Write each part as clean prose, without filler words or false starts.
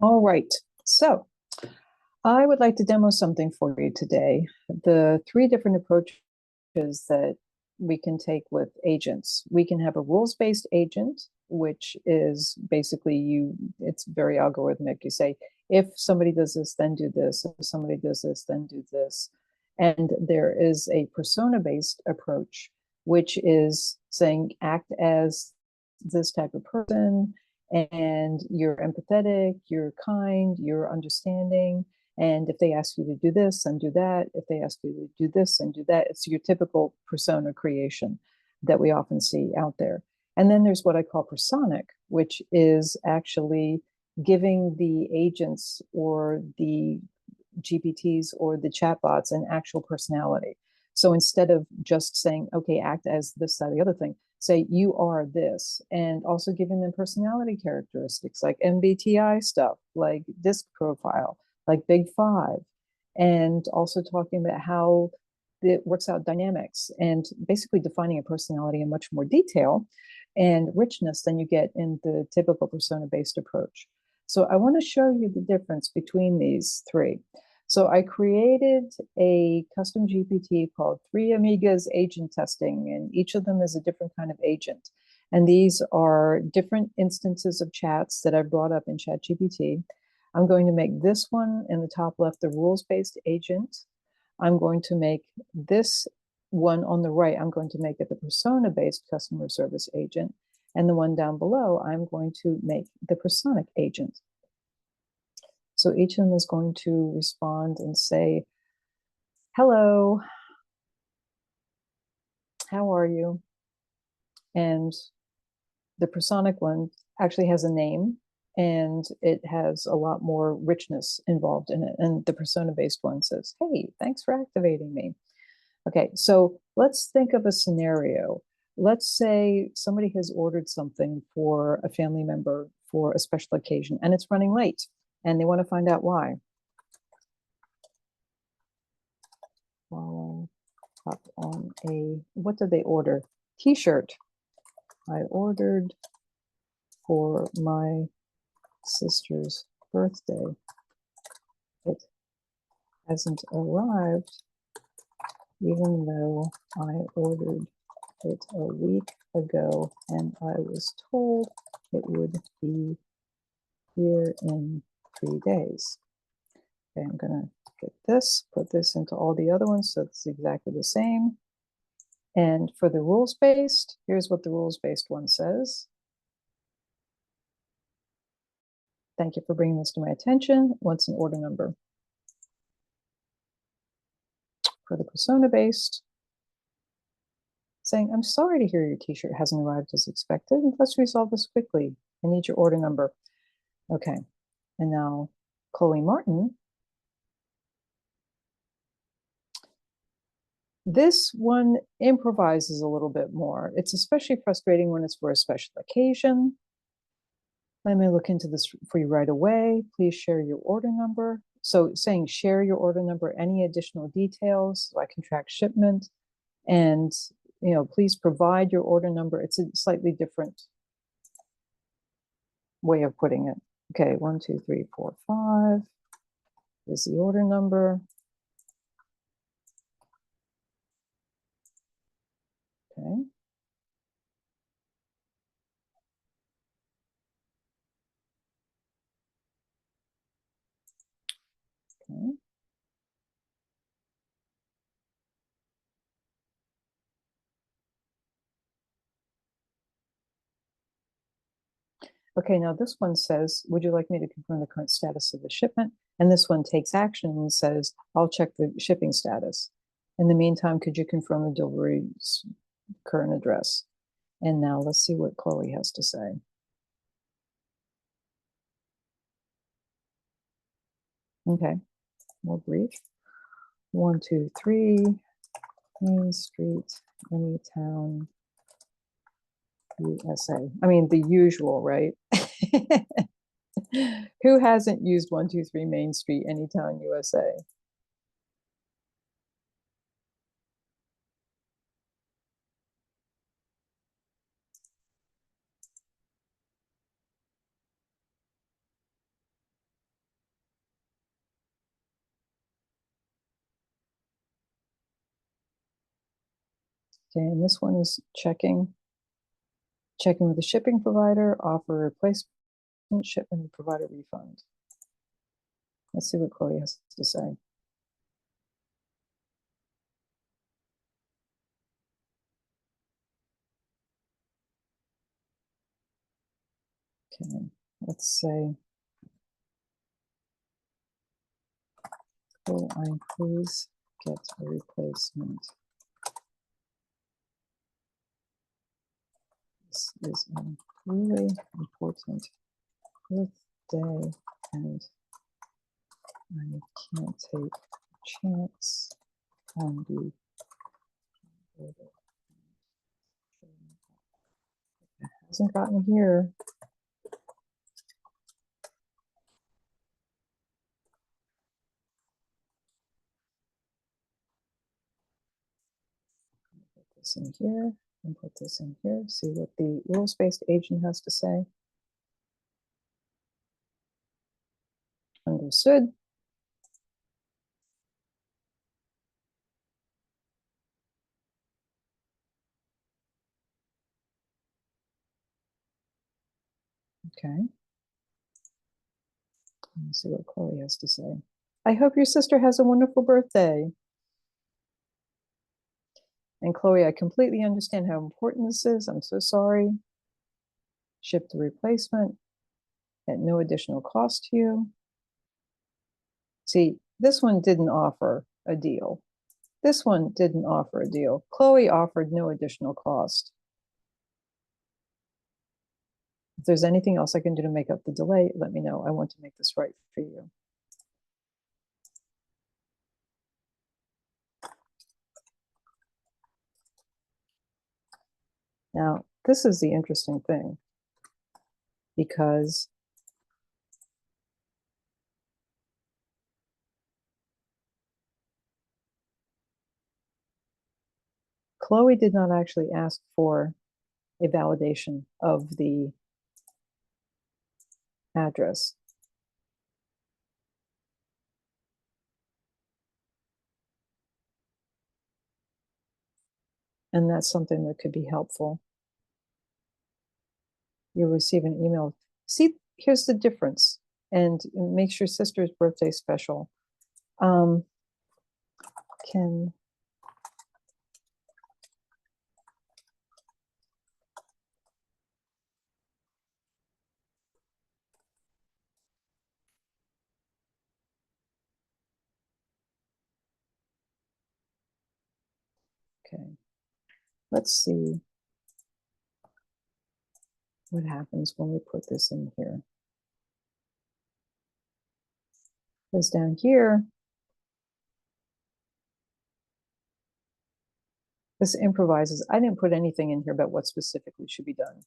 All right, so I would like to demo something for you today. The three different approaches that we can take with agents. We can have a rules-based agent, which is basically it's very algorithmic. You say, if somebody does this, then do this. If somebody does this, then do this. And there is a persona-based approach, which is saying, act as this type of person, and you're empathetic, you're kind, you're understanding. And if they ask you to do this and do that, if they ask you to do this and do that, it's your typical persona creation that we often see out there. And then there's what I call Personic, which is actually giving the agents or the GPTs or the chatbots an actual personality. So instead of just saying, okay, act as this, that, the other thing, say you are this, and also giving them personality characteristics like MBTI stuff, like DISC profile, like Big Five, and also talking about how it works out dynamics and basically defining a personality in much more detail and richness than you get in the typical persona-based approach. So I want to show you the difference between these three. So I created a custom GPT called 3 Amigas Agent Testing, and each of them is a different kind of agent. And these are different instances of chats that I brought up in ChatGPT. I'm going to make this one in the top left the rules-based agent. I'm going to make this one on the right, I'm going to make it the persona-based customer service agent. And the one down below, I'm going to make the Personic agent. So each of them is going to respond and say, hello, how are you? And the Personic one actually has a name, and it has a lot more richness involved in it. And the persona-based one says, hey, thanks for activating me. Okay, so let's think of a scenario. Let's say somebody has ordered something for a family member for a special occasion, and it's running late, and they want to find out why. Follow up on what did they order? T-shirt. I ordered for my sister's birthday. It hasn't arrived, even though I ordered it a week ago and I was told it would be here in 3 days. Okay, I'm gonna get this, put this into all the other ones so it's exactly the same. And for the rules-based, here's what the rules-based one says. Thank you for bringing this to my attention. What's an order number? For the persona-based, saying, I'm sorry to hear your t-shirt hasn't arrived as expected. Let's resolve this quickly. I need your order number. Okay, and now Chloe Martin. This one improvises a little bit more. It's especially frustrating when it's for a special occasion. Let me look into this for you right away. Please share your order number. So saying share your order number, any additional details so I can track shipment, and please provide your order number. It's a slightly different way of putting it. Okay, 1, 2, 3, 4, 5 is the order number. Okay. Okay. Okay, now this one says, would you like me to confirm the current status of the shipment? And this one takes action and says, I'll check the shipping status. In the meantime, could you confirm the delivery's current address? And now let's see what Chloe has to say. Okay, more brief. 1, 2, 3, Main Street, Anytown, USA. I mean, the usual, right? Who hasn't used 1, 2, 3 Main Street, Anytown, USA? Okay, and this one is checking with the shipping provider, offer replacement shipment, provider refund. Let's see what Chloe has to say. Okay, let's say, will I please get a replacement? This is a really important birthday and I can't take a chance on the order. It hasn't gotten here. Put this in here and put this in here. See what the rules-based agent has to say. Understood. Okay. Let's see what Chloe has to say. I hope your sister has a wonderful birthday. And Chloe, I completely understand how important this is. I'm so sorry. Ship the replacement at no additional cost to you. See, this one didn't offer a deal. This one didn't offer a deal. Chloe offered no additional cost. If there's anything else I can do to make up the delay, let me know. I want to make this right for you. Now, this is the interesting thing because Chloe did not actually ask for a validation of the address. And that's something that could be helpful. You'll receive an email. See, here's the difference. And it makes your sister's birthday special. Can okay, let's see what happens when we put this in here. Because down here, this improvises. I didn't put anything in here about what specifically should be done.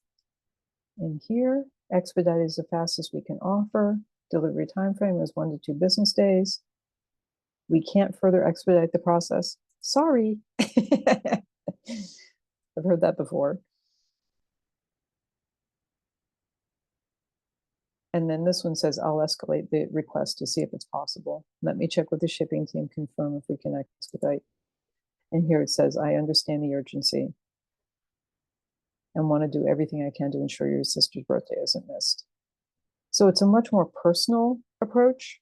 In here, expedite is the fastest we can offer. Delivery time frame is 1 to 2 business days. We can't further expedite the process. Sorry. I've heard that before. And then this one says, I'll escalate the request to see if it's possible. Let me check with the shipping team, confirm if we can expedite. And here it says, I understand the urgency and want to do everything I can to ensure your sister's birthday isn't missed. So it's a much more personal approach.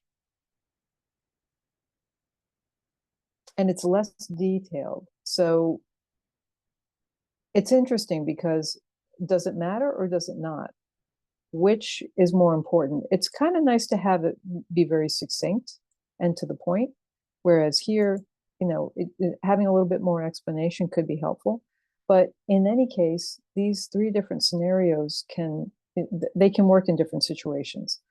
And it's less detailed. So it's interesting because does it matter or does it not? Which is more important? It's kind of nice to have it be very succinct and to the point. Whereas here, you know, having a little bit more explanation could be helpful. But in any case, these 3 different scenarios can work in different situations.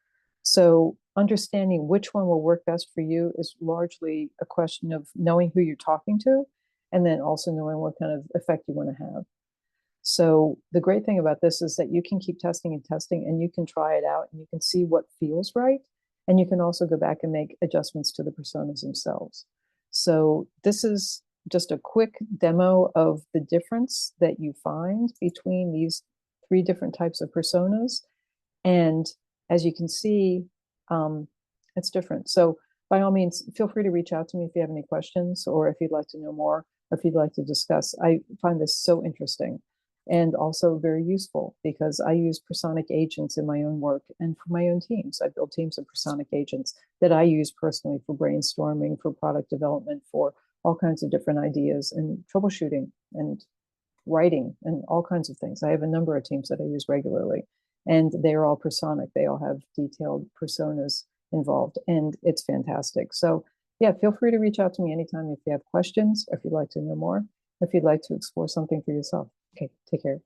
So understanding which one will work best for you is largely a question of knowing who you're talking to, and then also knowing what kind of effect you want to have. So the great thing about this is that you can keep testing and testing, and you can try it out and you can see what feels right. And you can also go back and make adjustments to the personas themselves. So this is just a quick demo of the difference that you find between these 3 different types of personas. And as you can see, it's different. So by all means, feel free to reach out to me if you have any questions or if you'd like to know more or if you'd like to discuss. I find this so interesting and also very useful because I use Personic agents in my own work and for my own teams. I build teams of Personic agents that I use personally for brainstorming, for product development, for all kinds of different ideas and troubleshooting and writing and all kinds of things. I have a number of teams that I use regularly, and they're all Personic. They all have detailed personas involved, and it's fantastic. So yeah, feel free to reach out to me anytime if you have questions, or if you'd like to know more, if you'd like to explore something for yourself. Okay, take care.